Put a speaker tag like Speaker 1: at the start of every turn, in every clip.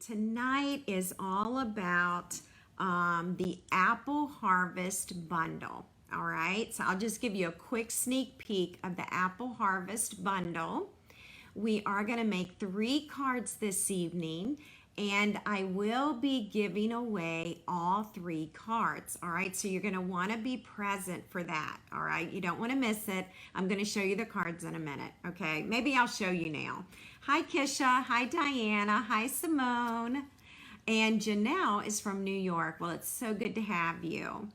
Speaker 1: Tonight is all about the Apple Harvest Bundle. All right, so I'll just give you a quick sneak peek of the Apple Harvest Bundle. We are going to make 3 cards this evening, and I will be giving away all 3 cards. All right, so you're going to want to be present for that. All right, you don't want to miss it. I'm going to show you the cards in a minute. Okay, maybe I'll show you now. Hi Kisha, hi Diana, hi Simone, and Janelle is from New York. Well, it's so good to have you.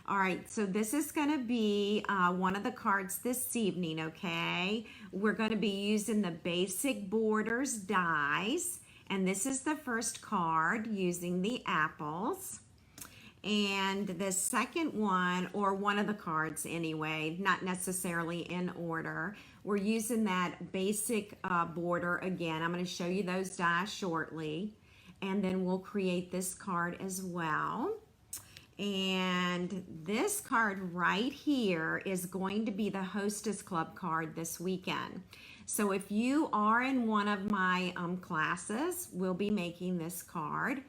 Speaker 1: All right, so this is going to be one of the cards this evening, okay? We're going to be using the Basic Borders dies, and this is the first card using the apples. And the second one, or one of the cards anyway, not necessarily in order, we're using that basic border again. I'm going to show you those dies shortly, and then we'll create this card as well. And this card right here is going to be the Hostess Club card this weekend. So if you are in one of my classes, we'll be making this card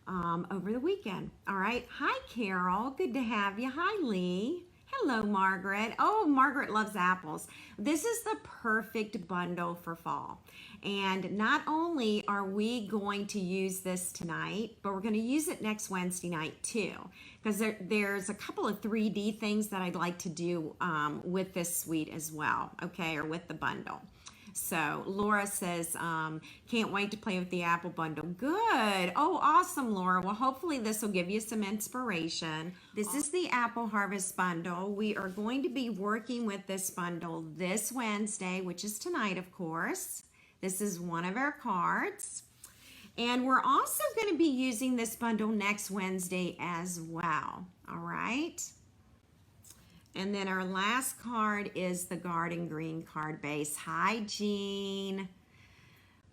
Speaker 1: over the weekend. All right. Hi, Carol. Good to have you. Hi, Lee. Hello, Margaret. Oh, Margaret loves apples. This is the perfect bundle for fall. And not only are we going to use this tonight, but we're going to use it next Wednesday night too. Because there's a couple of 3D things that I'd like to do with this suite as well, okay, or with the bundle. So Laura says, can't wait to play with the Apple Bundle. Good. Oh, awesome, Laura. Well, hopefully this will give you some inspiration. This is the Apple Harvest Bundle. We are going to be working with this bundle this Wednesday, which is tonight, of course. This is one of our cards. And we're also going to be using this bundle next Wednesday as well. All right. And then our last card is the Garden Green card base. Hi, Jean.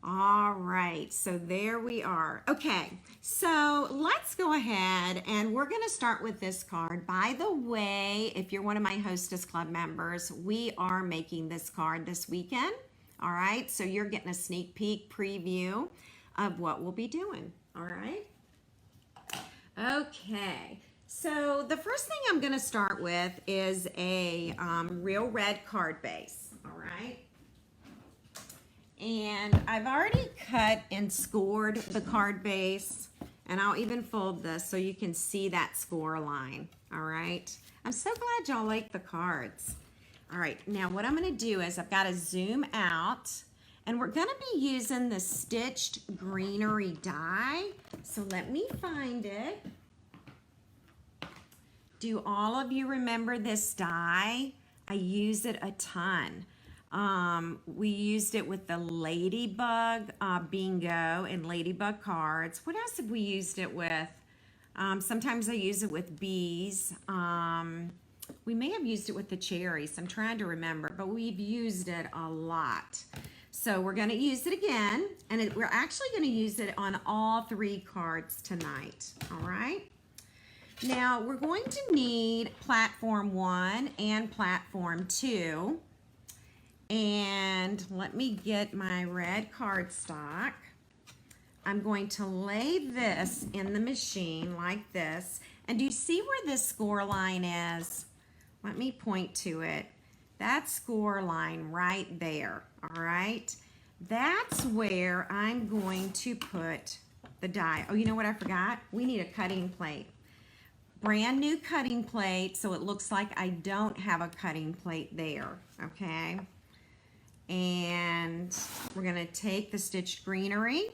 Speaker 1: All right, so there we are. Okay, so let's go ahead and we're going to start with this card. By the way, if you're one of my Hostess Club members, we are making this card this weekend. All right, so you're getting a sneak peek preview of what we'll be doing. All right. Okay. So the first thing I'm going to start with is a real red card base, all right? And I've already cut and scored the card base, and I'll even fold this so you can see that score line, all right? I'm so glad y'all like the cards. All right, now what I'm going to do is I've got to zoom out, and we're going to be using the stitched Greenery die. So let me find it. Do all of you remember this die? I use it a ton. We used it with the Ladybug bingo and Ladybug cards. What else have we used it with? Sometimes I use it with bees. We may have used it with the cherries. I'm trying to remember, but we've used it a lot. So we're going to use it again, and we're actually going to use it on all 3 cards tonight. All right. Now, we're going to need platform 1 and platform 2. And let me get my red cardstock. I'm going to lay this in the machine like this. And do you see where this score line is? Let me point to it. That score line right there, all right? That's where I'm going to put the die. Oh, you know what I forgot? We need a cutting plate. Brand new cutting plate, so it looks like I don't have a cutting plate there, okay? And we're gonna take the stitched greenery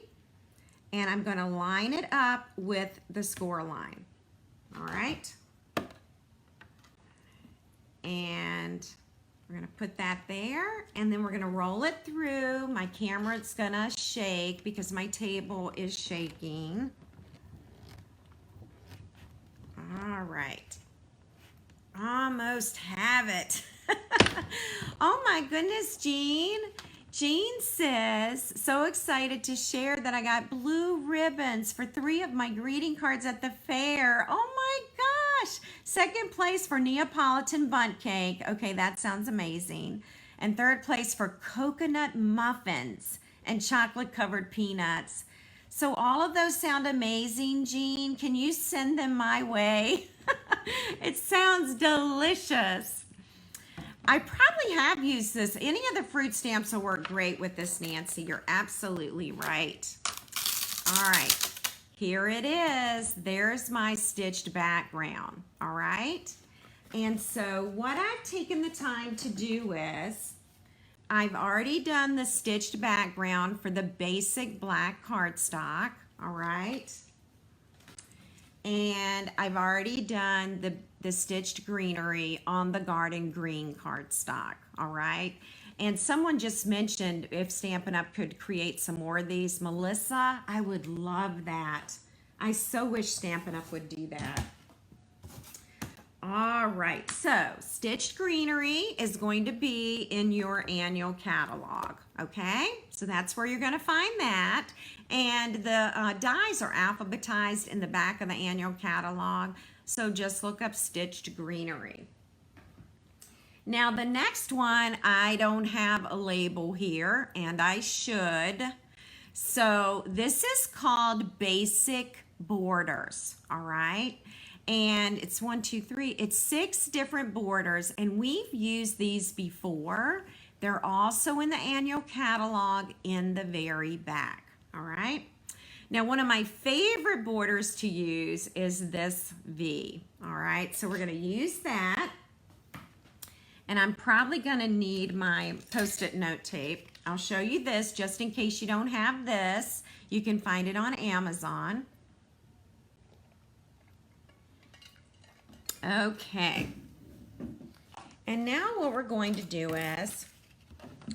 Speaker 1: and I'm gonna line it up with the score line, all right? And we're gonna put that there, and then we're gonna roll it through. My camera's gonna shake because my table is shaking. All right, almost have it. Oh my goodness, Jean. Jean says, so excited to share that I got blue ribbons for 3 of my greeting cards at the fair. Oh my gosh. Second place for Neapolitan bundt cake. Okay, that sounds amazing. And 3rd place for coconut muffins and chocolate covered peanuts. So all of those sound amazing, Jean. Can you send them my way? It sounds delicious. I probably have used this. Any of the fruit stamps will work great with this, Nancy. You're absolutely right. All right, here it is. There's my stitched background, all right? And so what I've taken the time to do is, I've already done the stitched background for the basic black cardstock, all right? And I've already done the stitched greenery on the garden green cardstock, all right? And someone just mentioned if Stampin' Up! Could create some more of these. Melissa, I would love that. I so wish Stampin' Up! Would do that. All right, so stitched greenery is going to be in your annual catalog, okay? So that's where you're gonna find that. And the dies are alphabetized in the back of the annual catalog, so just look up stitched greenery. Now the next one, I don't have a label here, and I should. So this is called Basic Borders, all right? And it's 1, 2, 3, it's 6 different borders, and we've used these before. They're also in the annual catalog in the very back, all right? Now, one of my favorite borders to use is this V, all right? So we're gonna use that, and I'm probably gonna need my Post-it note tape. I'll show you this just in case you don't have this. You can find it on Amazon. Okay, and now what we're going to do is,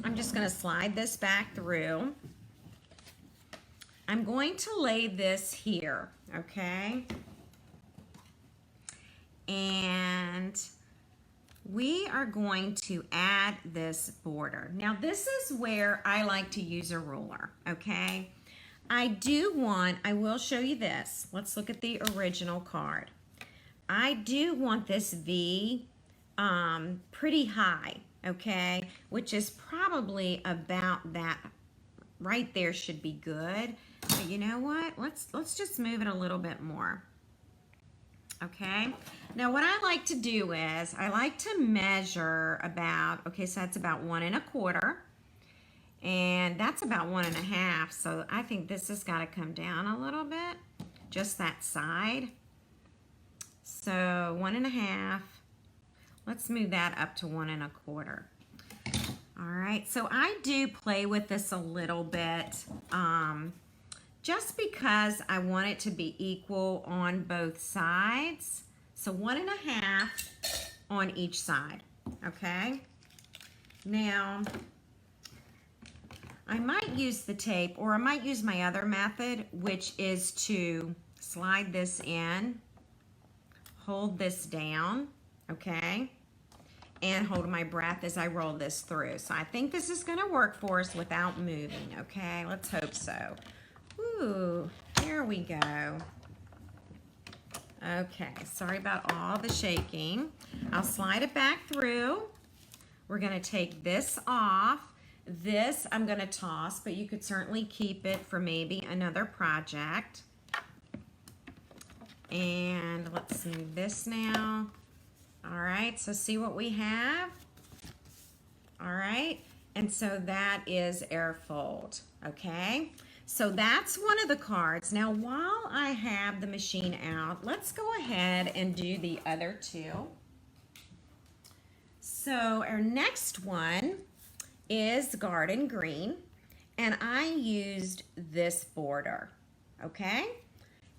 Speaker 1: I'm just going to slide this back through. I'm going to lay this here, okay? And we are going to add this border. Now this is where I like to use a ruler, okay? I will show you this. Let's look at the original card. I do want this V pretty high, okay? Which is probably about that, right there should be good. But you know what? Let's just move it a little bit more, okay? Now what I like to do is, I like to measure about, okay, so that's about 1 1/4. And that's about 1 1/2. So I think this has got to come down a little bit, just that side. So 1 1/2, let's move that up to 1 1/4. All right, so I do play with this a little bit, just because I want it to be equal on both sides. So 1 1/2 on each side, okay? Now, I might use the tape, or I might use my other method, which is to slide this in, hold this down, okay, and hold my breath as I roll this through. So I think this is gonna work for us without moving, okay? Let's hope so. Ooh, there we go. Okay, sorry about all the shaking. I'll slide it back through. We're gonna take this off. This I'm gonna toss, but you could certainly keep it for maybe another project. And let's move this now. All right, so see what we have? All right, and so that is airfold, okay? So that's one of the cards. Now, while I have the machine out, let's go ahead and do the other two. So our next one is Garden Green, and I used this border, okay?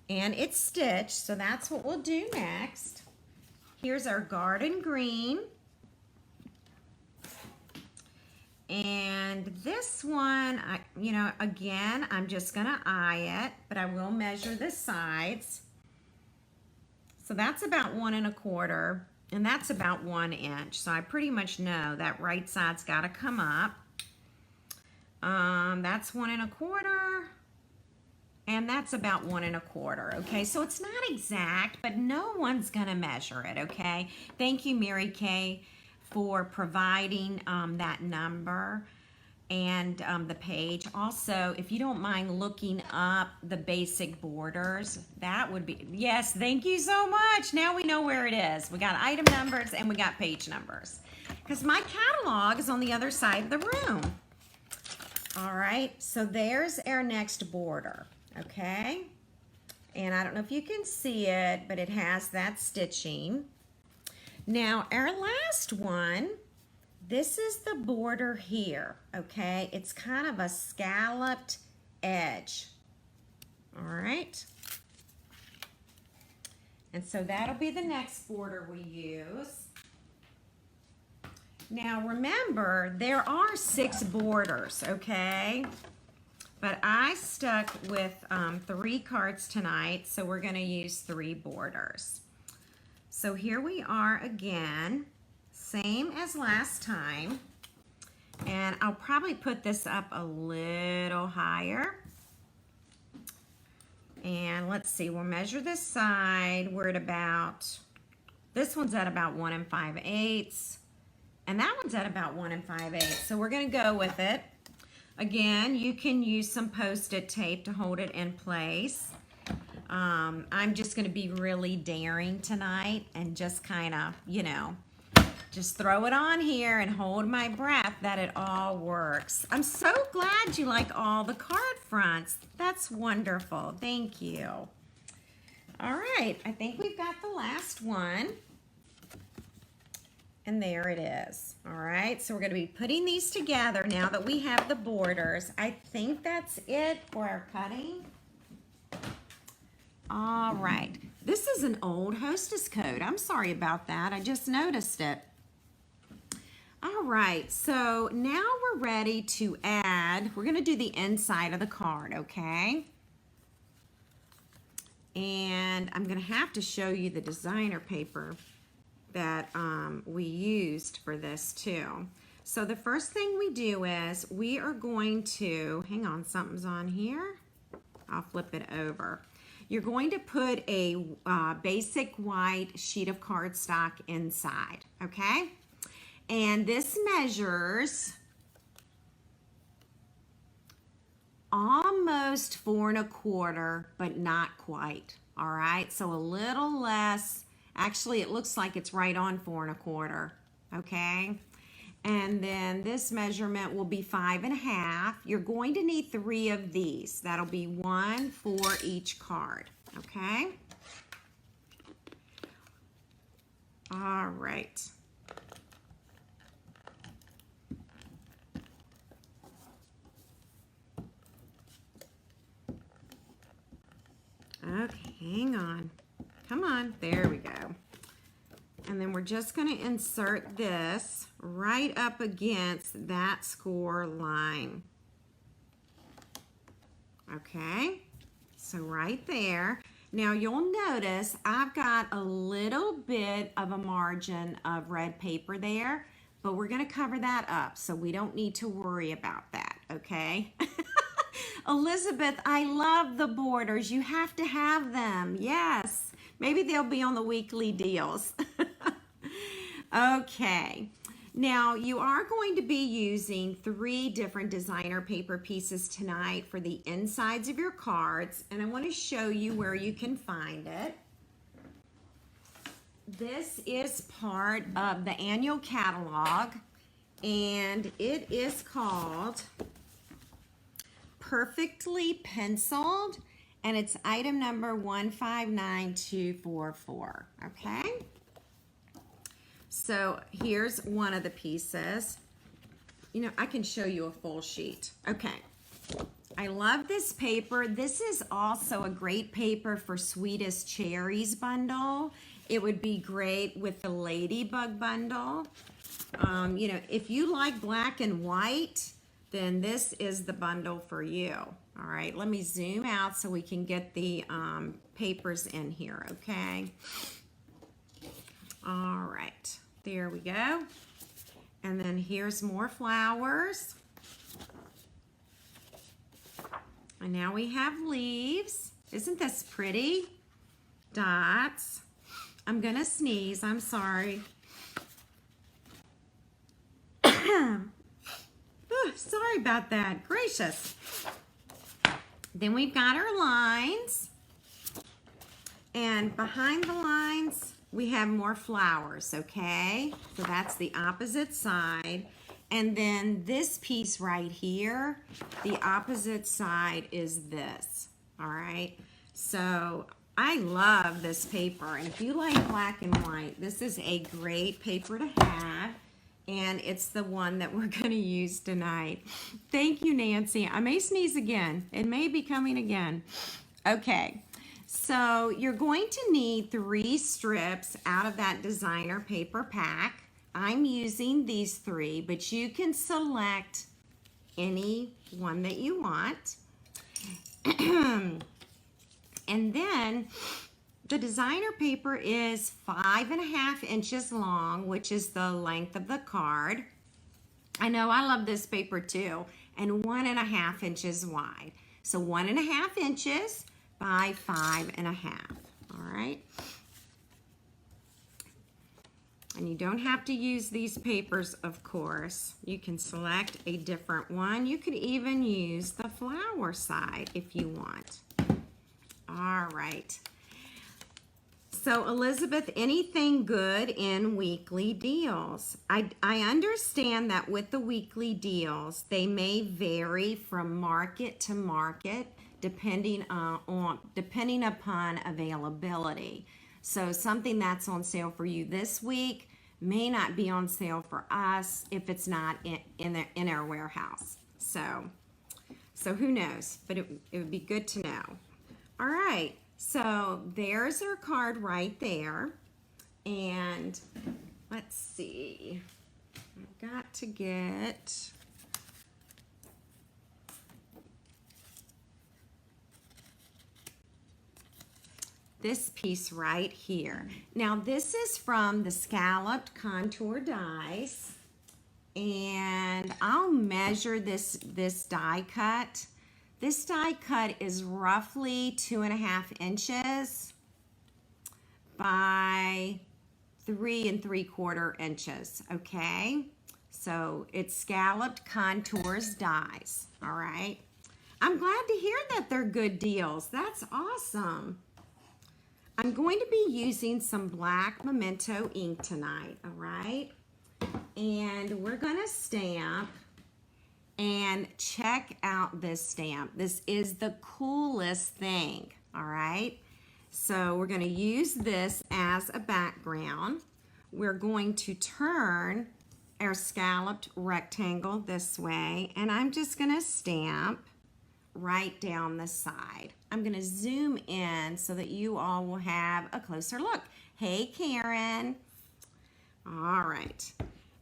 Speaker 1: And it's stitched, so that's what we'll do next. Here's our Garden Green. And this one, again, I'm just gonna eye it, but I will measure the sides. So that's about 1 1/4, and that's about 1 inch. So I pretty much know that right side's gotta come up. That's 1 1/4. And that's about 1 1/4, okay? So it's not exact, but no one's gonna measure it, okay? Thank you, Mary Kay, for providing that number. and the page. Also, if you don't mind looking up the basic borders, that would be, yes, thank you so much. Now we know where it is. We got item numbers and we got page numbers. Because my catalog is on the other side of the room. All right, so there's our next border, okay? And I don't know if you can see it, but it has that stitching. Now, our last one, this is the border here, okay? It's kind of a scalloped edge, all right? And so that'll be the next border we use. Now remember, there are 6 borders, okay? But I stuck with 3 cards tonight, so we're gonna use 3 borders. So here we are again, same as last time. And I'll probably put this up a little higher. And let's see, we'll measure this side. We're at about, this one's at about 1 5/8. And that one's at about 1 5/8. So we're gonna go with it. Again, you can use some Post-it tape to hold it in place. I'm just gonna be really daring tonight and just kind of, you know, just throw it on here and hold my breath that it all works. I'm so glad you like all the card fronts. That's wonderful, thank you. All right, I think we've got the last one. And there it is. All right, so we're gonna be putting these together now that we have the borders. I think that's it for our cutting. All right, this is an old hostess code. I'm sorry about that, I just noticed it. All right, so now we're ready to add, we're gonna do the inside of the card, okay? And I'm gonna have to show you the designer paper that we used for this too. So the first thing we do is we are going to, hang on, something's on here. I'll flip it over. You're going to put a basic white sheet of cardstock inside, okay? And this measures almost 4 1/4, but not quite, all right? So a little less. Actually, it looks like it's right on 4 1/4, okay? And then this measurement will be 5 1/2. You're going to need 3 of these. That'll be 1 for each card, okay? All right. Okay, hang on. Come on, there we go. And then we're just going to insert this right up against that score line. Okay, so right there. Now you'll notice I've got a little bit of a margin of red paper there, but we're going to cover that up, so we don't need to worry about that, okay? Elizabeth, I love the borders. You have to have them. Yes. Maybe they'll be on the weekly deals. Okay. Now, you are going to be using 3 different designer paper pieces tonight for the insides of your cards, and I want to show you where you can find it. This is part of the annual catalog, and it is called Perfectly Penciled, and it's item number 159244, okay? So here's one of the pieces. You know, I can show you a full sheet. Okay, I love this paper. This is also a great paper for Sweetest Cherries bundle. It would be great with the Ladybug bundle. You know, if you like black and white, then this is the bundle for you. All right, let me zoom out so we can get the papers in here, okay? All right, there we go. And then here's more flowers. And now we have leaves. Isn't this pretty? Dots. I'm gonna sneeze, I'm sorry. sorry about that. Gracious. Then we've got our lines. And behind the lines, we have more flowers, okay? So that's the opposite side. And then this piece right here, the opposite side is this, all right? So I love this paper. And if you like black and white, this is a great paper to have. And it's the one that we're going to use tonight. Thank you, Nancy. I may sneeze again. It may be coming again. Okay, so you're going to need 3 strips out of that designer paper pack. I'm using these 3, but you can select any one that you want. And then the designer paper is 5.5 inches long, which is the length of the card. I know, I love this paper too. And 1.5 inches wide. So 1.5 inches by 5.5. All right. And you don't have to use these papers, of course. You can select a different one. You could even use the flower side if you want. All right. So Elizabeth, anything good in weekly deals? I understand that with the weekly deals, they may vary from market to market depending upon availability. So something that's on sale for you this week may not be on sale for us if it's not in our warehouse. So who knows? But it would be good to know. All right. So there's our card right there. And let's see. I've got to get this piece right here. Now this is from the Scalloped Contour Dies. And I'll measure this die cut. This die cut is roughly 2.5 inches by 3 3/4 inches, okay? So it's Scalloped Contours Dies, all right? I'm glad to hear that they're good deals. That's awesome. I'm going to be using some black Memento ink tonight, all right? And we're gonna stamp. And check out this stamp. This is the coolest thing, all right? So we're gonna use this as a background. We're going to turn our scalloped rectangle this way, and I'm just gonna stamp right down the side. I'm gonna zoom in so that you all will have a closer look. Hey, Karen. All right.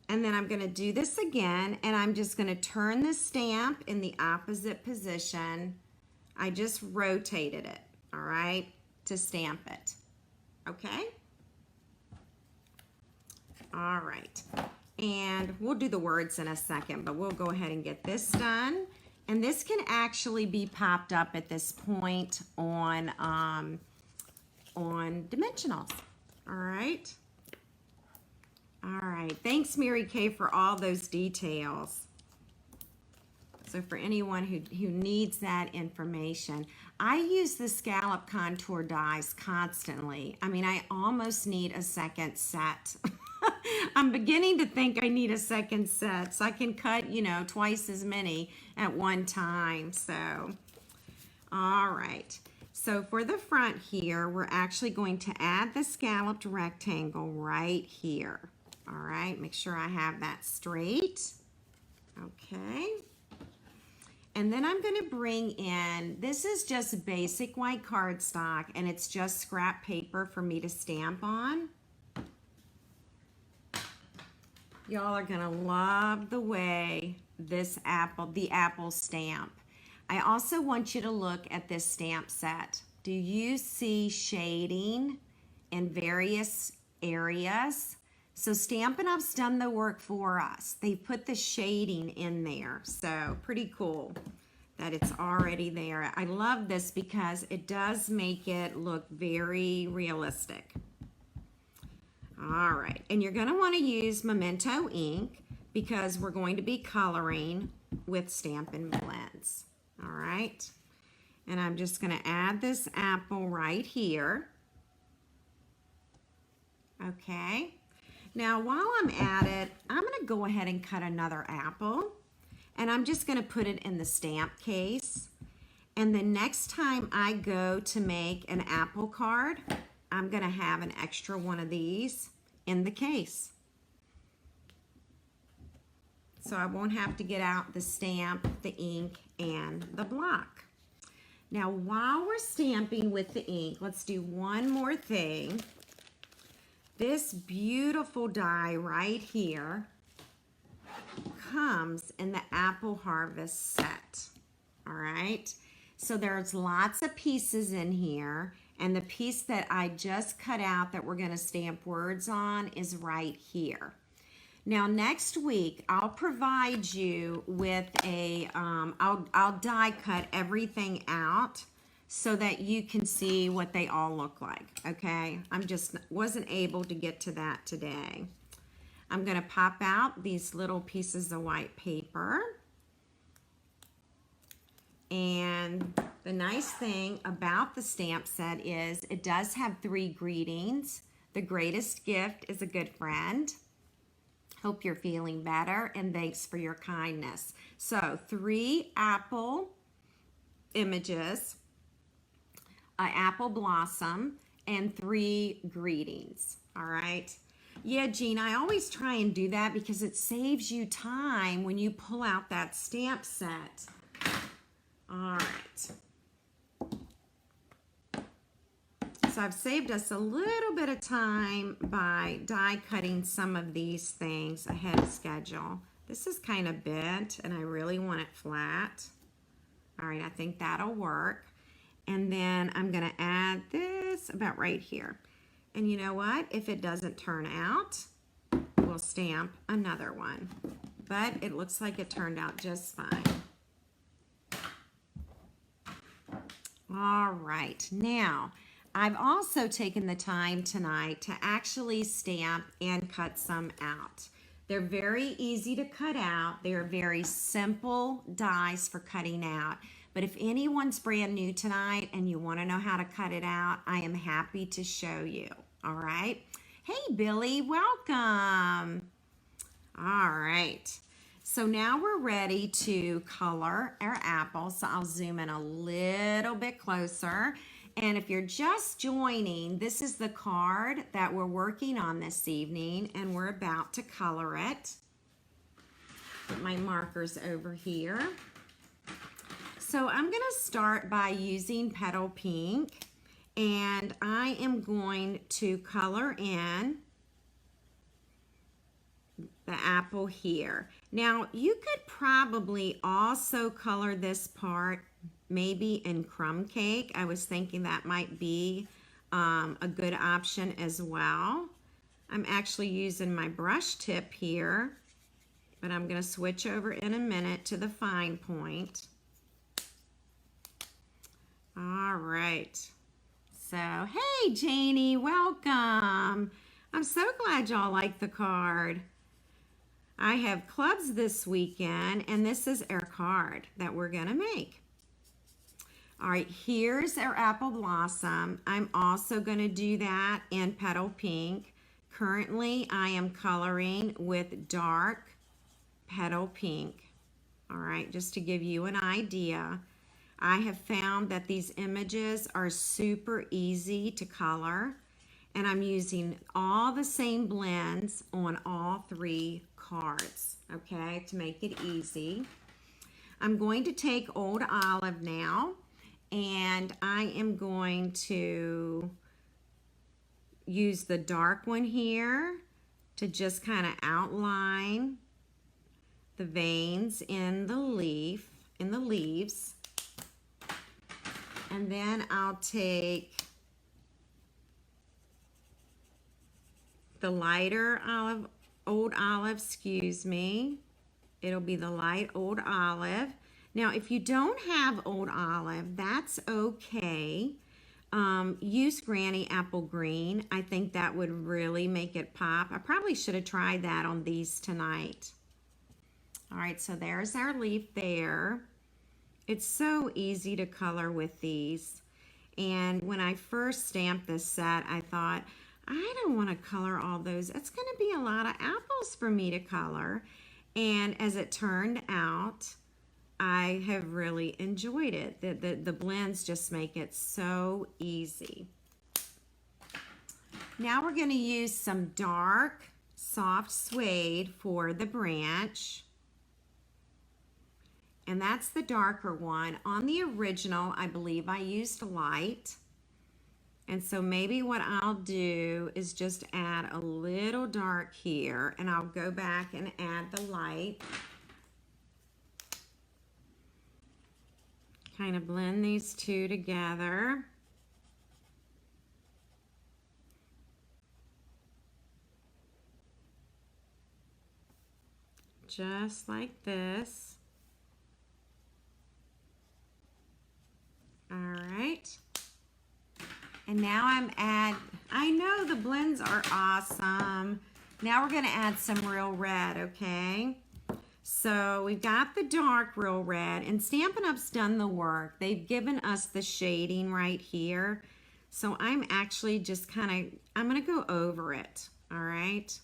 Speaker 1: And then I'm going to do this again, and I'm just going to turn the stamp in the opposite position. I just rotated it, all right, to stamp it. Okay? All right. And we'll do the words in a second, but we'll go ahead and get this done. And this can actually be popped up at this point on dimensionals. All right? All right, thanks Mary Kay for all those details. So for anyone who needs that information, I use the Scallop Contour Dies constantly. I mean, I almost need a second set. I'm beginning to think I need a second set so I can cut, you know, twice as many at one time. So, all right. So for the front here, we're actually going to add the scalloped rectangle right here. All right, make sure I have that straight. Okay. And then I'm going to bring in, this is just basic white cardstock, and it's just scrap paper for me to stamp on. Y'all are going to love the way this the apple stamp. I also want you to look at this stamp set. Do you see shading in various areas? So Stampin' Up's done the work for us. They put the shading in there. So pretty cool that it's already there. I love this because it does make it look very realistic. All right, and you're gonna wanna use Memento ink because we're going to be coloring with Stampin' Blends. All right. And I'm just going to add this apple right here. Okay. Now, while I'm at it, I'm going to go ahead and cut another apple. And I'm just going to put it in the stamp case. And the next time I go to make an apple card, I'm going to have an extra one of these in the case. So I won't have to get out the stamp, the ink, and the block. Now, while we're stamping with the ink, let's do one more thing. This beautiful die right here comes in the Apple Harvest set. All right. So there's lots of pieces in here, and the piece that I just cut out that we're going to stamp words on is right here. Now next week I'll provide you with a I'll die cut everything out so that you can see what they all look like. Okay, I'm just wasn't able to get to that today. I'm going to pop out these little pieces of white paper. And the nice thing about the stamp set is it does have 3 greetings. The greatest gift is a good friend. Hope you're feeling better, and thanks for your kindness. So 3 apple images, an apple blossom, and 3 greetings. All right. Yeah, Jean, I always try and do that because it saves you time when you pull out that stamp set. All right. So I've saved us a little bit of time by die cutting some of these things ahead of schedule. This is kind of bent and I really want it flat. All right, I think that'll work. And then I'm going to add this about right here. And you know what? If it doesn't turn out, we'll stamp another one. But it looks like it turned out just fine. All right, now I've also taken the time tonight to actually stamp and cut some out. They're very easy to cut out. They're very simple dies for cutting out. But if anyone's brand new tonight and you want to know how to cut it out, I am happy to show you. All right. Hey, Billy, welcome. All right. So now we're ready to color our apple. So I'll zoom in a little bit closer. And if you're just joining, this is the card that we're working on this evening, and we're about to color it. Put my markers over here. So I'm going to start by using Petal Pink, and I am going to color in the apple here. Now, you could probably also color this part maybe in crumb cake. I was thinking that might be a good option as well. I'm actually using my brush tip here, but I'm going to switch over in a minute to the fine point. All right. So, hey, Janie, welcome. I'm so glad y'all like the card. I have clubs this weekend, and this is our card that we're going to make. All right, here's our apple blossom. I'm also going to do that in Petal Pink. Currently, I am coloring with dark Petal Pink. All right, just to give you an idea. I have found that these images are super easy to color, and I'm using all the same blends on all 3 cards, okay, to make it easy. I'm going to take Old Olive now, and I am going to use the dark one here to just kind of outline the veins in the leaf, in the leaves. And then I'll take the lighter olive, Old Olive, excuse me. It'll be the light Old Olive. Now, if you don't have Old Olive, that's okay. Use Granny Apple Green. I think that would really make it pop. I probably should have tried that on these tonight. All right, so there's our leaf there. It's so easy to color with these. And when I first stamped this set, I thought, I don't want to color all those. It's going to be a lot of apples for me to color. And as it turned out, I have really enjoyed it. The blends just make it so easy. Now we're going to use some dark, soft suede for the branch. And that's the darker one. On the original, I believe I used light. And so maybe what I'll do is just add a little dark here, and I'll go back and add the light. Kind of blend these two together. Just like this. All right. And now I know the blends are awesome. Now we're gonna add some real red, okay? So we've got the dark real red, and Stampin' Up's done the work. They've given us the shading right here. So I'm actually just I'm gonna go over it, all right?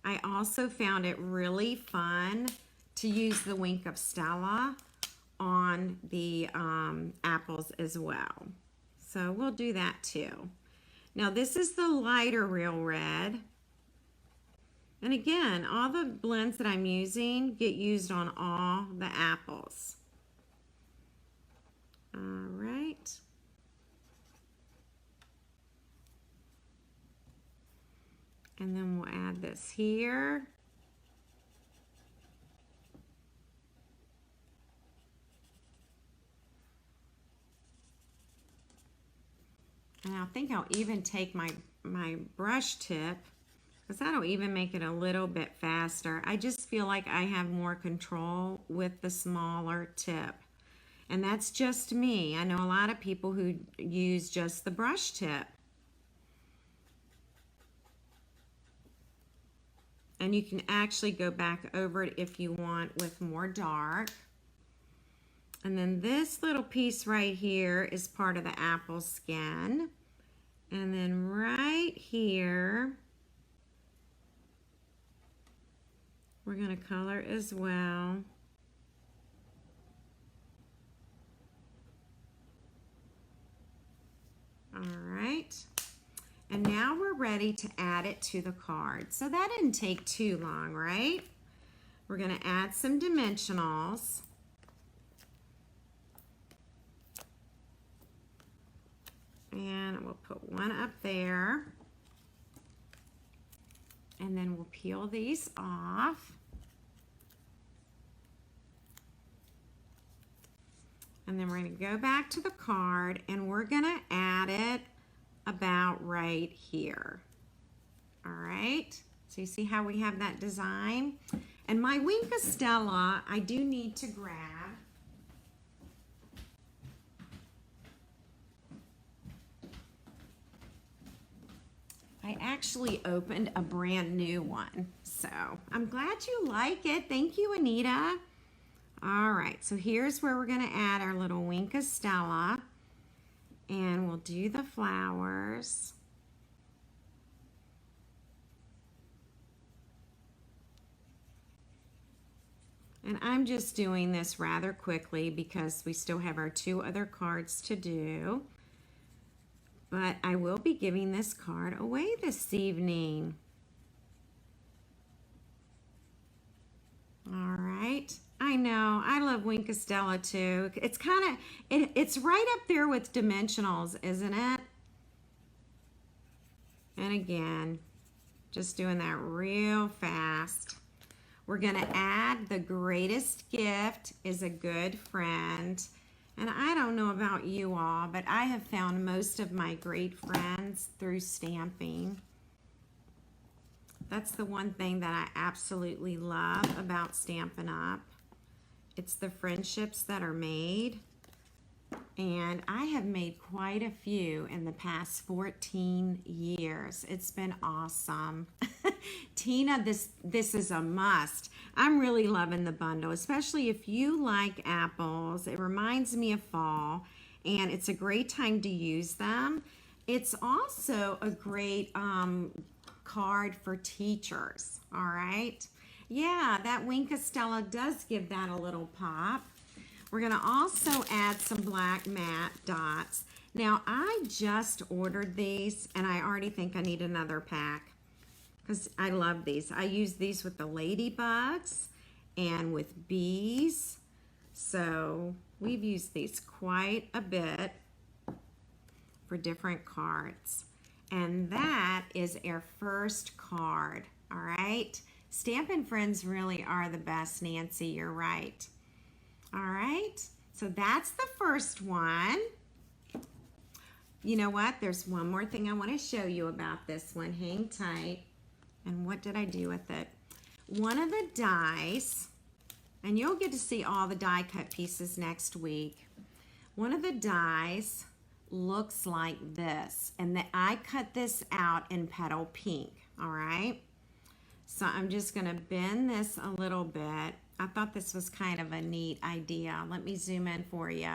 Speaker 1: I also found it really fun to use the Wink of Stella on the apples as well. So we'll do that too. Now this is the lighter real red. And again, all the blends that I'm using get used on all the apples. All right. And then we'll add this here. And I think I'll even take my brush tip, because that'll even make it a little bit faster. I just feel like I have more control with the smaller tip. And that's just me. I know a lot of people who use just the brush tip. And you can actually go back over it if you want with more dark. And then this little piece right here is part of the apple skin. And then right here, we're going to color as well. All right. And now we're ready to add it to the card. So that didn't take too long, right? We're going to add some dimensionals. And we'll put one up there. And then we'll peel these off. And then we're going to go back to the card and we're going to add it about right here. All right. So you see how we have that design? And my Wink of Stella, I do need to grab. I actually opened a brand new one, so I'm glad you like it. Thank you, Anita. All right, so here's where we're going to add our little Wink of Stella, and we'll do the flowers. And I'm just doing this rather quickly because we still have our two other cards to do. But I will be giving this card away this evening. All right. I know. I love Wink of Stella too. It's it's right up there with dimensionals, isn't it? And again, just doing that real fast. We're going to add the greatest gift is a good friend. And I don't know about you all, but I have found most of my great friends through stamping. That's the one thing that I absolutely love about Stampin' Up. It's the friendships that are made. And I have made quite a few in the past 14 years. It's been awesome. Tina, this is a must. I'm really loving the bundle, especially if you like apples. It reminds me of fall, and it's a great time to use them. It's also a great card for teachers, all right? Yeah, that Wink Stella does give that a little pop. We're gonna also add some black matte dots. Now, I just ordered these, and I already think I need another pack because I love these. I use these with the ladybugs and with bees. So we've used these quite a bit for different cards. And that is our first card, all right? Stampin' Friends really are the best, Nancy, you're right. All right, so that's the first one. You know what? There's one more thing I want to show you about this one. Hang tight. And what did I do with it? One of the dies, and you'll get to see all the die cut pieces next week. One of the dies looks like this, and I cut this out in petal pink, all right? So I'm just gonna bend this a little bit. I thought this was kind of a neat idea. Let me zoom in for you.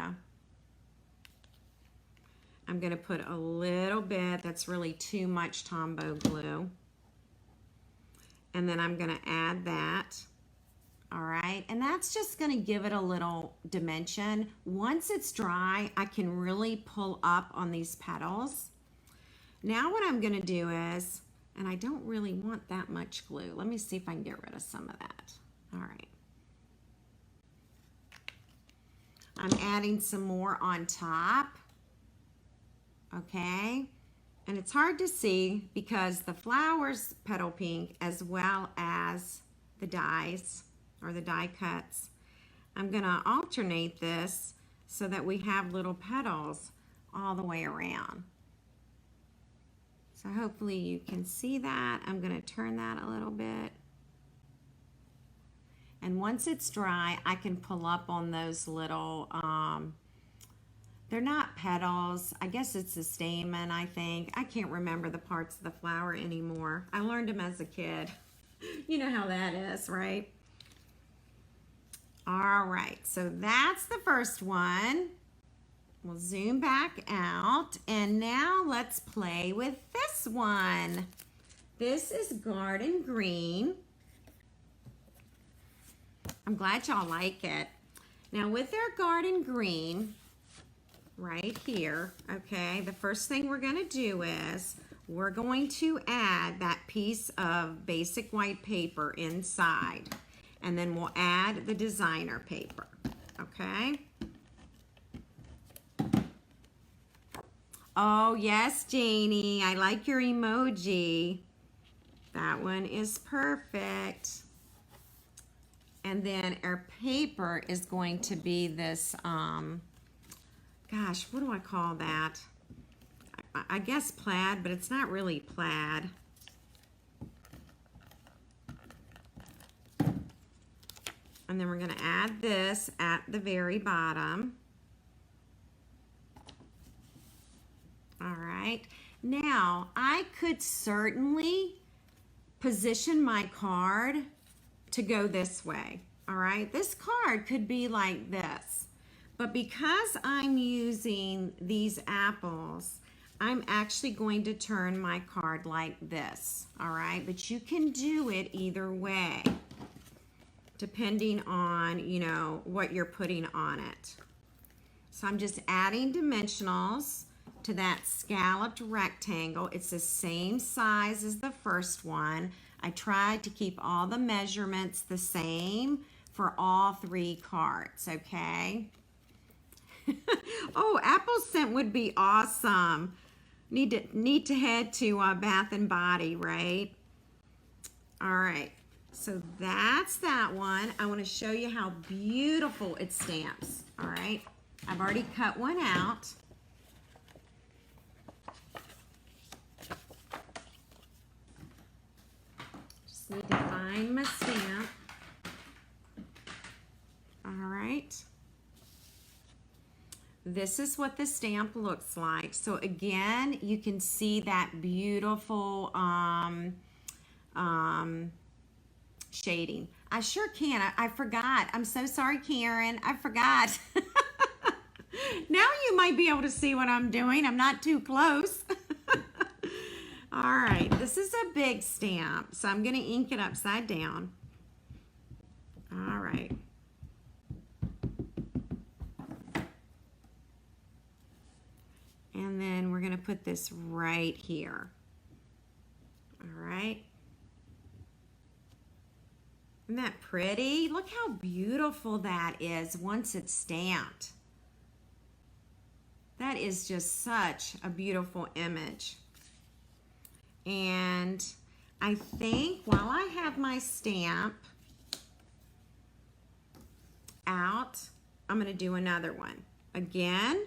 Speaker 1: I'm gonna put a little bit, that's really too much Tombow glue. And then I'm gonna add that, all right? And that's just gonna give it a little dimension. Once it's dry, I can really pull up on these petals. Now what I'm gonna do is, and I don't really want that much glue. Let me see if I can get rid of some of that. All right. I'm adding some more on top, okay? And it's hard to see because the flowers petal pink as well as the dies or the die cuts. I'm gonna alternate this so that we have little petals all the way around. So hopefully you can see that. I'm gonna turn that a little bit. And once it's dry, I can pull up on those little, they're not petals. I guess it's a stamen, I think. I can't remember the parts of the flower anymore. I learned them as a kid. You know how that is, right? All right, so that's the first one. We'll zoom back out, and now let's play with this one. This is Garden Green. I'm glad y'all like it. Now with our Garden Green, right here, okay, the first thing we're gonna do is we're going to add that piece of basic white paper inside, and then we'll add the designer paper, okay? Oh yes, Janie, I like your emoji. That one is perfect. And then our paper is going to be this, gosh, what do I call that? I guess plaid, but it's not really plaid. And then we're gonna add this at the very bottom. All right, now I could certainly position my card to go this way, all right? This card could be like this, but because I'm using these apples, I'm actually going to turn my card like this, all right? But you can do it either way, depending on, you know, what you're putting on it. So I'm just adding dimensionals to that scalloped rectangle. It's the same size as the first one. I tried to keep all the measurements the same for all three cards, okay? Oh, apple scent would be awesome. Need to head to Bath and Body, right? All right, so that's that one. I want to show you how beautiful it stamps, all right? I've already cut one out. Just need to find my stamp. All right. This is what the stamp looks like. So again, you can see that beautiful shading. I sure can. I forgot. I'm so sorry, Karen. I forgot. Now you might be able to see what I'm doing. I'm not too close. All right, this is a big stamp, so I'm going to ink it upside down. All right. And then we're going to put this right here. All right. Isn't that pretty? Look how beautiful that is once it's stamped. That is just such a beautiful image. And I think while I have my stamp out, I'm going to do another one. Again,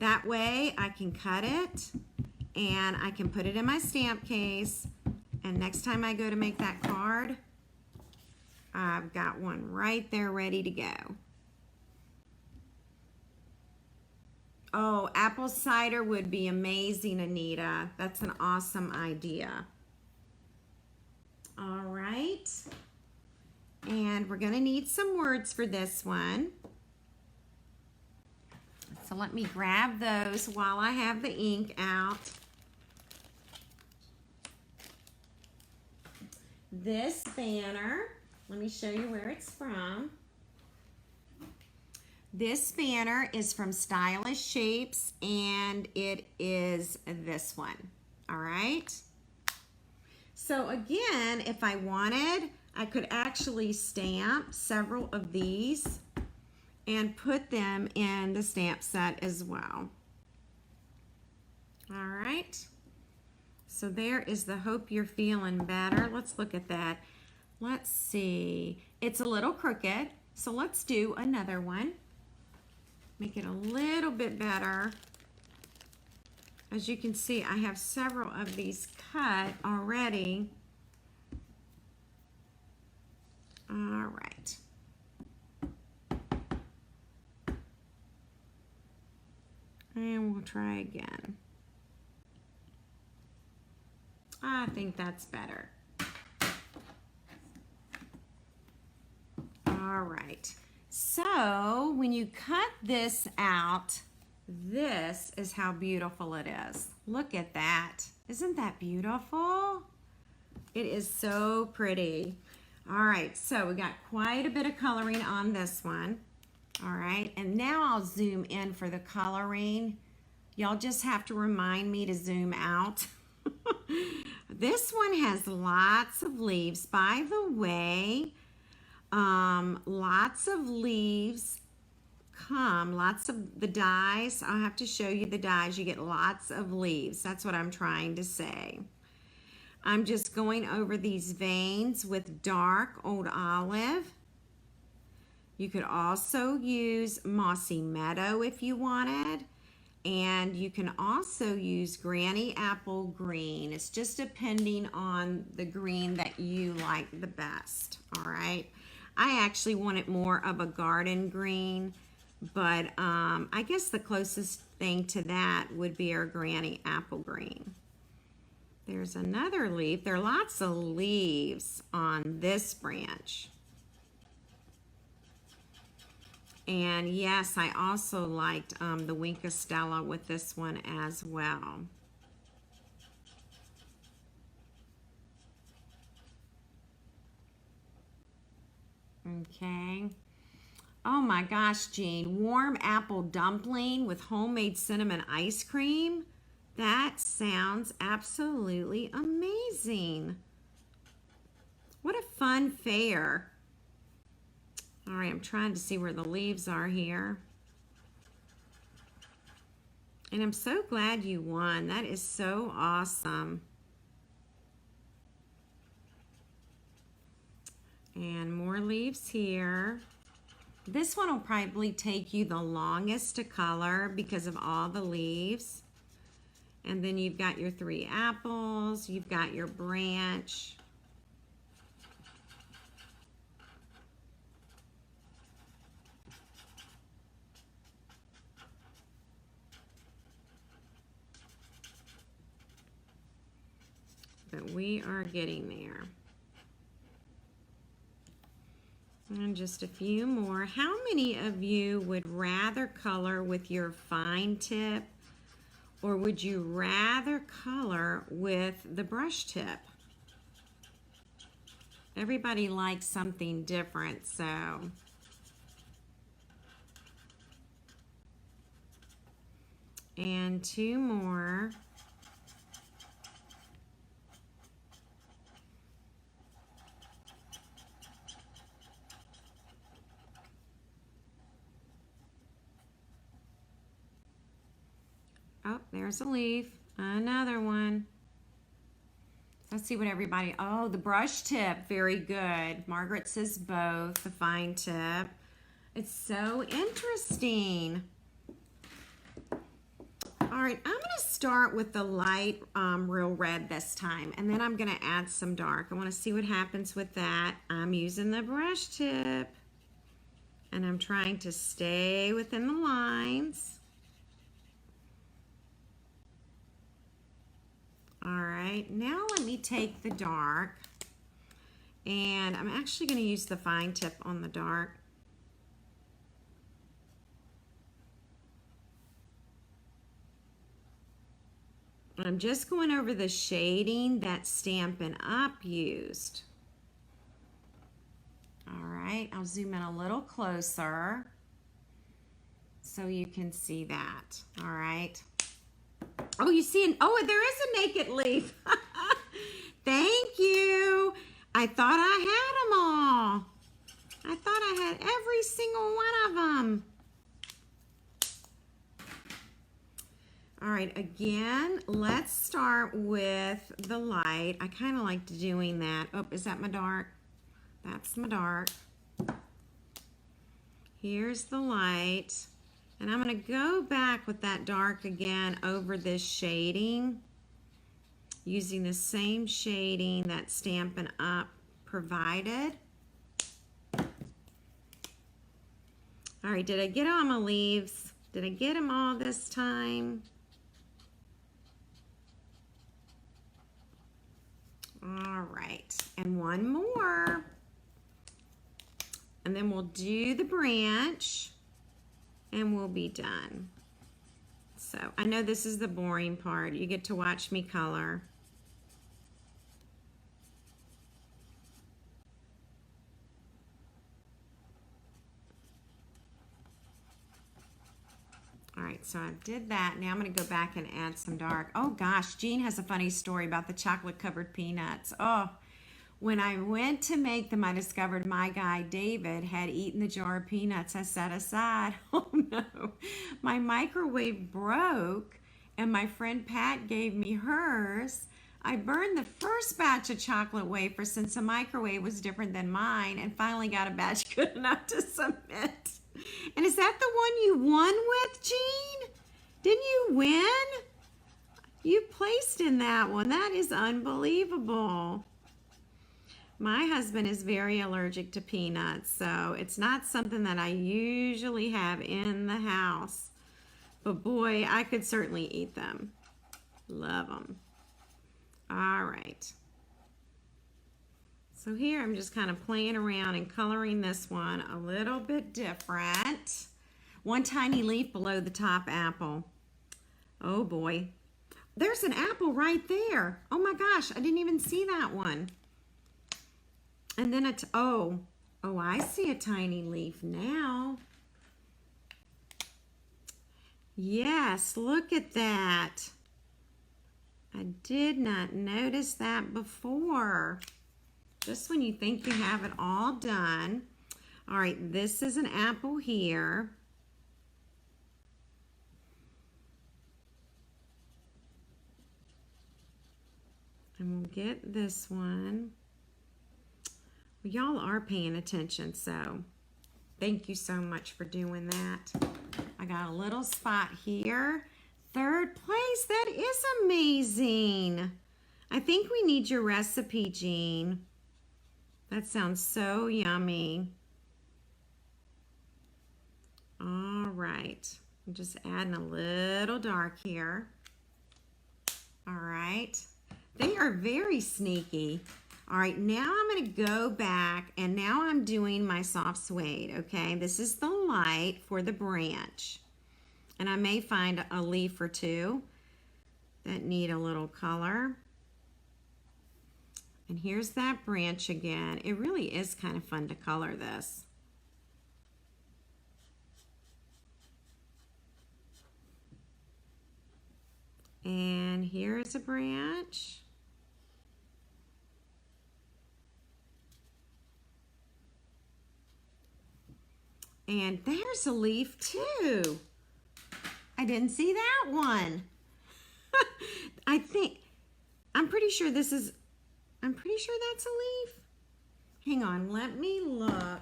Speaker 1: that way I can cut it and I can put it in my stamp case. And next time I go to make that card, I've got one right there ready to go. Oh, apple cider would be amazing, Anita. That's an awesome idea. All right. And we're going to need some words for this one. So let me grab those while I have the ink out. This banner, let me show you where it's from. This banner is from Stylish Shapes, and it is this one. All right. So again, if I wanted, I could actually stamp several of these and put them in the stamp set as well. All right. So there is the Hope You're Feeling Better. Let's look at that. Let's see. It's a little crooked, so let's do another one. Make it a little bit better. As you can see, I have several of these cut already. All right. And we'll try again. I think that's better. All right. So when you cut this out, this is how beautiful it is. Look at that. Isn't that beautiful? It is so pretty. All right, so we got quite a bit of coloring on this one. All right, and now I'll zoom in for the coloring. Y'all just have to remind me to zoom out. This one has lots of leaves. By the way, lots of leaves come, lots of the dies. I'll have to show you the dies. You get lots of leaves. That's what I'm trying to say. I'm just going over these veins with dark Old Olive. You could also use Mossy Meadow if you wanted. And you can also use Granny Apple Green. It's just depending on the green that you like the best, all right? I actually wanted more of a garden green, but I guess the closest thing to that would be our Granny Apple Green. There's another leaf. There are lots of leaves on this branch. And yes, I also liked the Winka Stella with this one as well. Okay. Oh my gosh, Jean. Warm apple dumpling with homemade cinnamon ice cream. That sounds absolutely amazing. What a fun fair. All right, I'm trying to see where the leaves are here. And I'm so glad you won. That is so awesome. And more leaves here. This one will probably take you the longest to color because of all the leaves. And then you've got your 3 apples, you've got your branch. But we are getting there. just a few more. How many of you would rather color with your fine tip, or would you rather color with the brush tip? Everybody likes something different, so. And two more. Oh, there's a leaf. Another one. Let's see what everybody, oh, the brush tip, very good. Margaret says both, the fine tip. It's so interesting. All right, I'm gonna start with the light real red this time, and then I'm gonna add some dark. I wanna see what happens with that. I'm using the brush tip, and I'm trying to stay within the lines. All right, now let me take the dark, and I'm actually going to use the fine tip on the dark. I'm just going over the shading that Stampin' Up used. All right, I'll zoom in a little closer so you can see that. All right. Oh, you see, oh, there is a naked leaf. Thank you. I thought I had them all. I thought I had every single one of them. All right, again, let's start with the light. I kind of like doing that. Oh, is that my dark? That's my dark. Here's the light. And I'm going to go back with that dark again over this shading, using the same shading that Stampin' Up provided. All right, did I get all my leaves? Did I get them all this time? All right, and one more. And then we'll do the branch. And we'll be done. So I know this is the boring part. You get to watch me color. All right, so I did that. Now I'm going to go back and add some dark. Oh gosh, Jean has a funny story about the chocolate covered peanuts. Oh, when I went to make them, I discovered my guy David had eaten the jar of peanuts I set aside. Oh no, my microwave broke and my friend Pat gave me hers. I burned the first batch of chocolate wafers since the microwave was different than mine, and finally got a batch good enough to submit. And is that the one you won with, Jean? Didn't you win? You placed in that one. That is unbelievable. My husband is very allergic to peanuts, so it's not something that I usually have in the house. But boy, I could certainly eat them. Love them. All right. So here I'm just kind of playing around and coloring this one a little bit different. One tiny leaf below the top apple. Oh boy. There's an apple right there. Oh my gosh, I didn't even see that one. And then oh, I see a tiny leaf now. Yes, look at that. I did not notice that before. Just when you think you have it all done. All right, this is an apple here. And we'll get this one. Well, y'all are paying attention, so thank you so much for doing that. I got a little spot here. Third place, that is amazing. I think we need your recipe, Jean. That sounds so yummy. All right, I'm just adding a little dark here. All right, they are very sneaky. All right, now I'm going to go back, and now I'm doing my soft suede, okay? This is the light for the branch. And I may find a leaf or two that need a little color. And here's that branch again. It really is kind of fun to color this. And here's a branch. And there's a leaf too. I didn't see that one. I'm pretty sure that's a leaf. Hang on, let me look.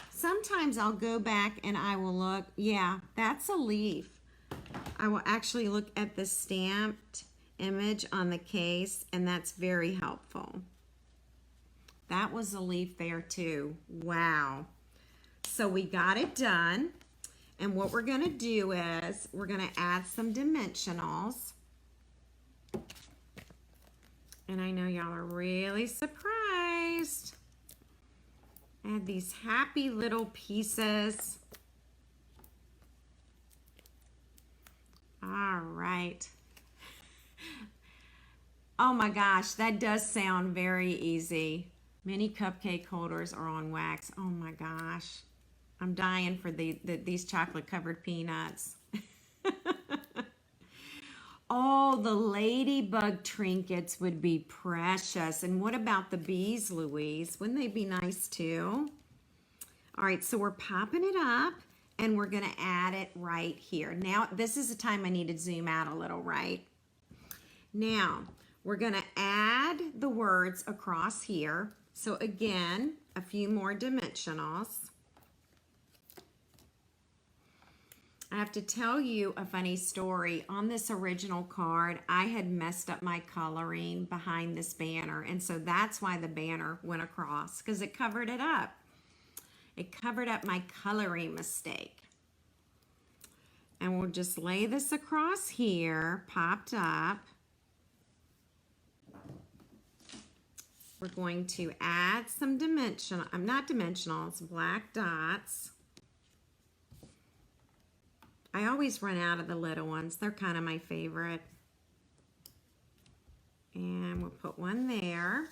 Speaker 1: Sometimes I'll go back and I will look. Yeah, that's a leaf. I will actually look at the stamped image on the case, and that's very helpful. That was a leaf there too. Wow. So we got it done, and what we're going to do is we're going to add some dimensionals. And I know y'all are really surprised. Add these happy little pieces. All right. Oh my gosh, that does sound very easy. Many cupcake holders are on wax. Oh my gosh. I'm dying for these chocolate covered peanuts. Oh, the ladybug trinkets would be precious. And what about the bees, Louise? Wouldn't they be nice too? All right, so we're popping it up, and we're gonna add it right here. Now, this is the time I need to zoom out a little, right? Now, we're gonna add the words across here. So again, a few more dimensionals. I have to tell you a funny story. On this original card, I had messed up my coloring behind this banner, and so that's why the banner went across, because it covered it up. It covered up my coloring mistake. And we'll just lay this across here, popped up. We're going to add some black dots. I always run out of the little ones. They're kind of my favorite. And we'll put one there.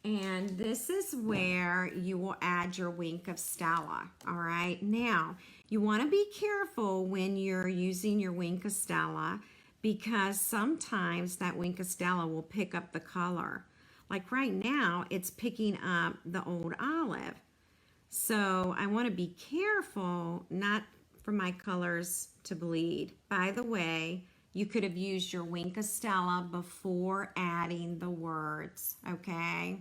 Speaker 1: And this is where you will add your wink of Stella. All right. Now, you want to be careful when you're using your wink of Stella, because sometimes that wink of Stella will pick up the color. Like right now, it's picking up the old olive. So I want to be careful not for my colors to bleed. By the way, you could have used your wink of Stella before adding the words, okay?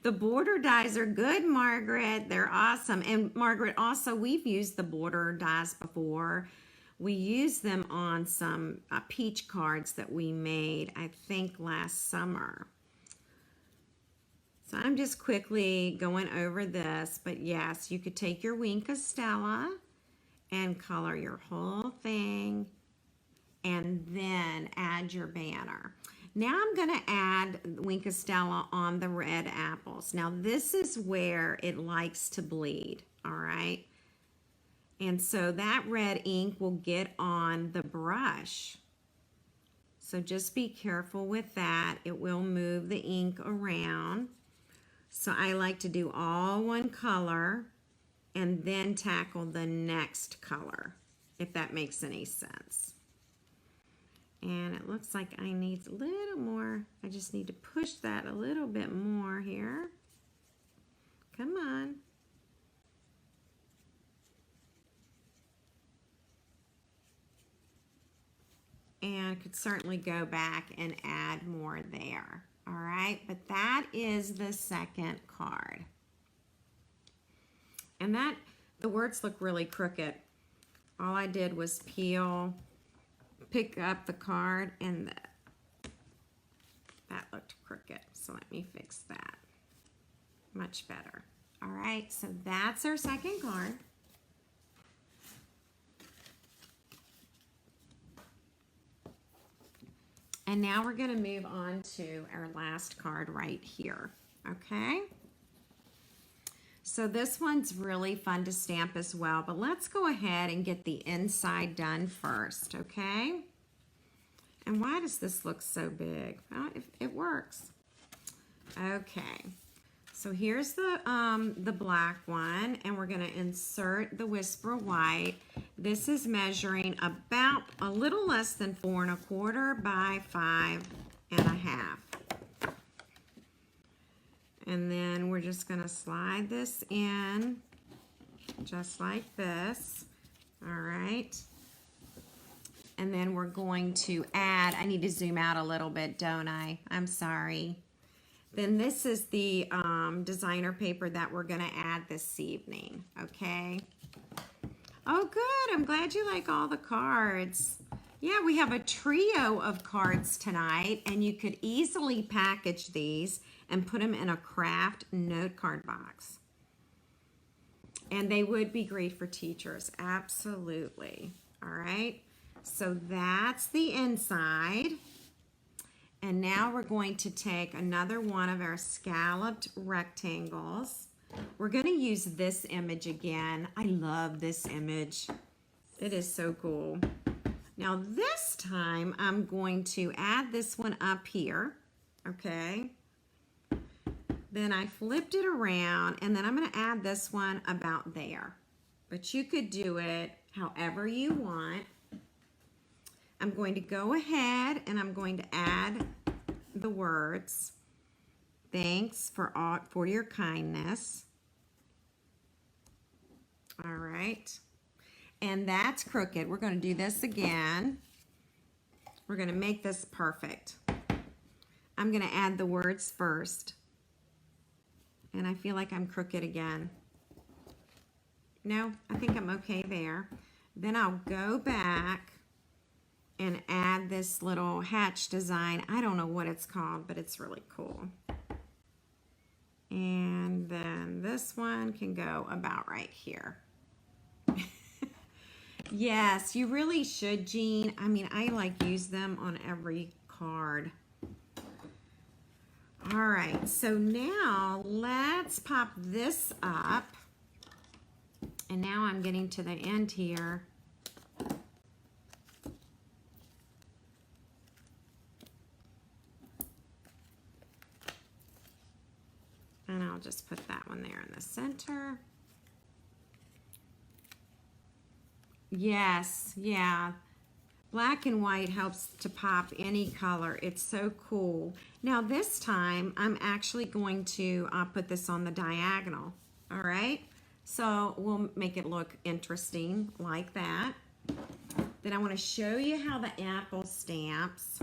Speaker 1: The border dies are good, Margaret. They're awesome. And Margaret, also, we've used the border dies before. We used them on some peach cards that we made, I think, last summer. So I'm just quickly going over this, but yes, you could take your wink of Stella and color your whole thing and then add your banner. Now I'm going to add wink of Stella on the red apples. Now this is where it likes to bleed, all right? And so that red ink will get on the brush. So just be careful with that. It will move the ink around. So I like to do all one color and then tackle the next color, if that makes any sense. And it looks like I need a little more. I just need to push that a little bit more here. Come on. And I could certainly go back and add more there. All right, but that is the second card. And the words look really crooked. All I did was pick up the card, and that looked crooked. So let me fix that. Much better. All right, so that's our second card. And now we're going to move on to our last card right here. Okay. So this one's really fun to stamp as well, but let's go ahead and get the inside done first, okay? And why does this look so big? Well, it works. Okay, so here's the black one, and we're gonna insert the Whisper White. This is measuring about a little less than 4 1/4 by 5 1/2. And then we're just going to slide this in just like this. All right. And then we're going to add, I need to zoom out a little bit, don't I? I'm sorry. Then this is the designer paper that we're going to add this evening. Okay. Oh, good. I'm glad you like all the cards. Yeah, we have a trio of cards tonight, and you could easily package these and put them in a craft note card box. And they would be great for teachers, absolutely. All right, so that's the inside. And now we're going to take another one of our scalloped rectangles. We're going to use this image again. I love this image. It is so cool. Now this time I'm going to add this one up here, okay? Then I flipped it around, and then I'm going to add this one about there. But you could do it however you want. I'm going to go ahead and I'm going to add the words, "Thanks for your kindness." All right. And that's crooked. We're going to do this again. We're going to make this perfect. I'm going to add the words first. And I feel like I'm crooked again. No, I think I'm okay there. Then I'll go back and add this little hatch design. I don't know what it's called, but it's really cool. And then this one can go about right here. Yes, you really should, Jean. I mean, I like use them on every card. All right, so now let's pop this up. And now I'm getting to the end here. And I'll just put that one there in the center. Yes, yeah. Black and white helps to pop any color. It's so cool. Now this time, I'm actually going to put this on the diagonal. All right? So we'll make it look interesting like that. Then I want to show you how the apple stamps.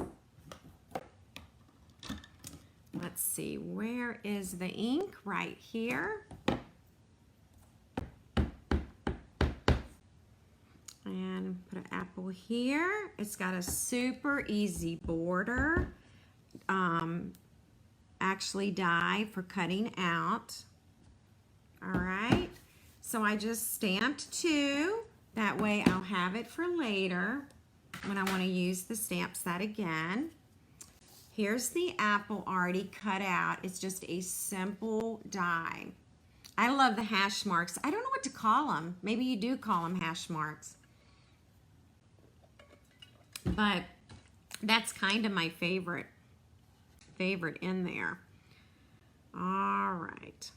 Speaker 1: Let's see, where is the ink? Right here. And put an apple here. It's got a super easy border. Actually die for cutting out. All right. So I just stamped 2. That way I'll have it for later when I want to use the stamp set again. Here's the apple already cut out. It's just a simple die. I love the hash marks. I don't know what to call them. Maybe you do call them hash marks. But that's kind of my favorite in there. All right.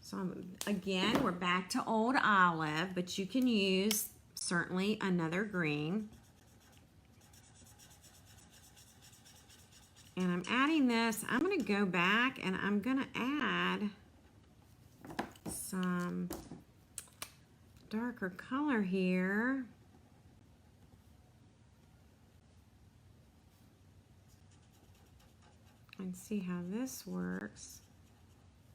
Speaker 1: So again, we're back to Old Olive, but you can use certainly another green. And I'm adding this. I'm going to go back and I'm going to add some darker color here. And see how this works.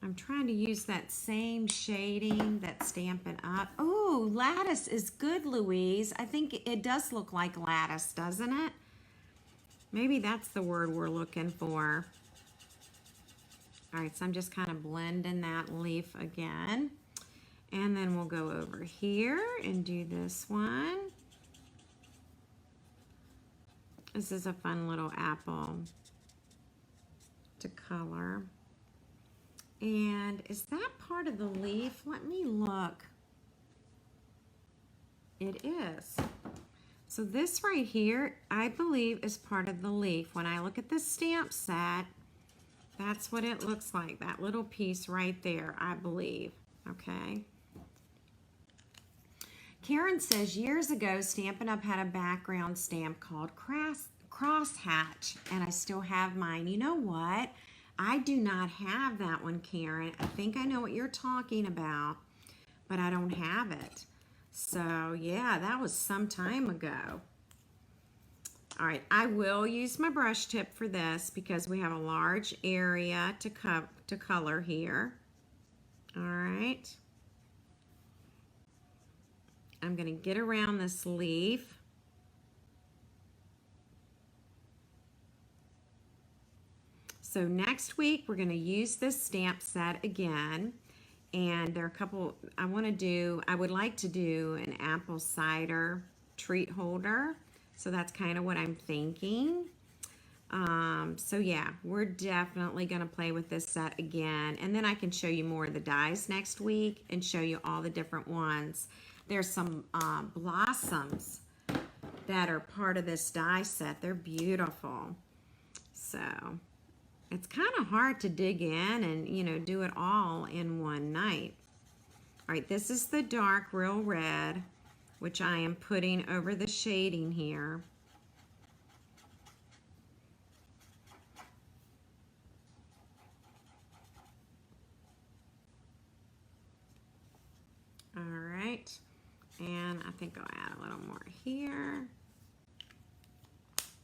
Speaker 1: I'm trying to use that same shading that's Stampin' Up. Oh, lattice is good, Louise. I think it does look like lattice, doesn't it? Maybe that's the word we're looking for. All right, so I'm just kind of blending that leaf again. And then we'll go over here and do this one. This is a fun little apple to color. And is that part of the leaf? Let me look. It is. So this right here, I believe, is part of the leaf. When I look at the stamp set, that's what it looks like. That little piece right there, I believe. Okay. Karen says, years ago, Stampin' Up! Had a background stamp called Crosshatch, and I still have mine. You know what? I do not have that one, Karen. I think I know what you're talking about, but I don't have it. So, yeah, that was some time ago. All right, I will use my brush tip for this because we have a large area to color here. All right. I'm going to get around this leaf. So next week, we're going to use this stamp set again. And there are a couple, I would like to do an apple cider treat holder. So that's kind of what I'm thinking. So yeah, we're definitely going to play with this set again. And then I can show you more of the dies next week and show you all the different ones. There's some blossoms that are part of this die set. They're beautiful. So it's kind of hard to dig in and, you know, do it all in one night. All right, this is the dark real red, which I am putting over the shading here. All right, and I think I'll add a little more here.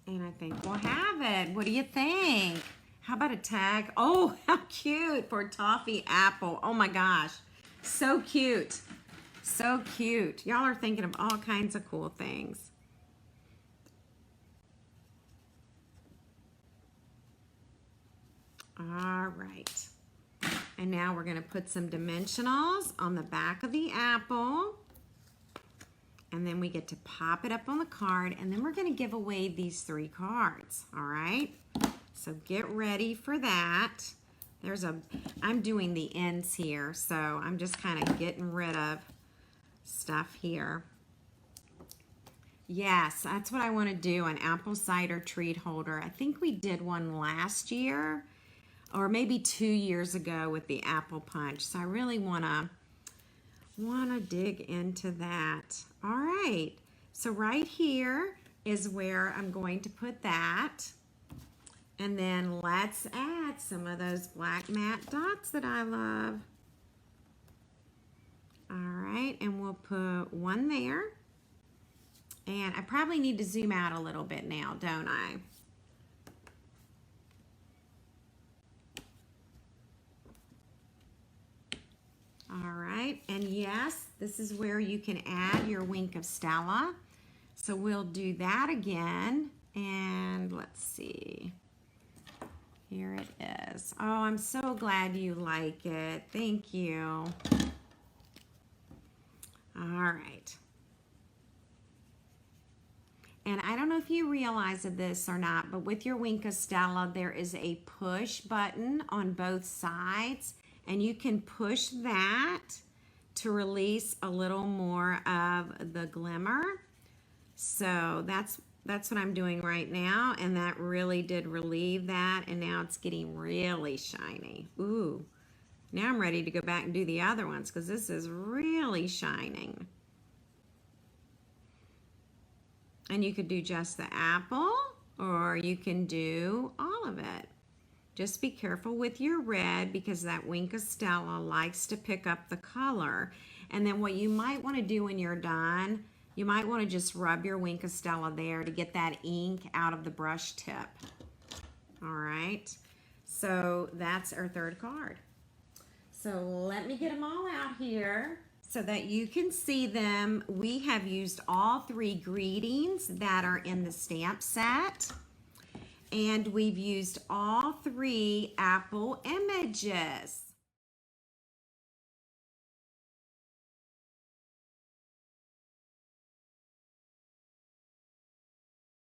Speaker 1: And I think we'll have it. What do you think? How about a tag? Oh, how cute for Toffee Apple. Oh my gosh, so cute. So cute. Y'all are thinking of all kinds of cool things. All right. And now we're going to put some dimensionals on the back of the apple. And then we get to pop it up on the card. And then we're going to give away these 3 cards. All right. So get ready for that. I'm doing the ends here. So I'm just kind of getting rid of stuff here. Yes, that's what I want to do, an apple cider treat holder. I think we did one last year or maybe 2 years ago with the apple punch. So I really want to dig into that. All right. So right here is where I'm going to put that. And then let's add some of those black matte dots that I love. All right, and we'll put one there. And I probably need to zoom out a little bit now, don't I? All right, and yes, this is where you can add your wink of Stella. So we'll do that again. And let's see. Here it is. Oh, I'm so glad you like it. Thank you. All right. And I don't know if you realize of this or not, but with your Wink of Stella, there is a push button on both sides, and you can push that to release a little more of the glimmer. So that's what I'm doing right now, and that really did relieve that, and now it's getting really shiny. Ooh, now I'm ready to go back and do the other ones because this is really shining. And you could do just the apple, or you can do all of it. Just be careful with your red because that Wink of Stella likes to pick up the color. And then what you might want to do when you're done, you might want to just rub your Wink of Stella there to get that ink out of the brush tip. All right, so that's our third card. So let me get them all out here so that you can see them. We have used all 3 greetings that are in the stamp set. And we've used all 3 apple images.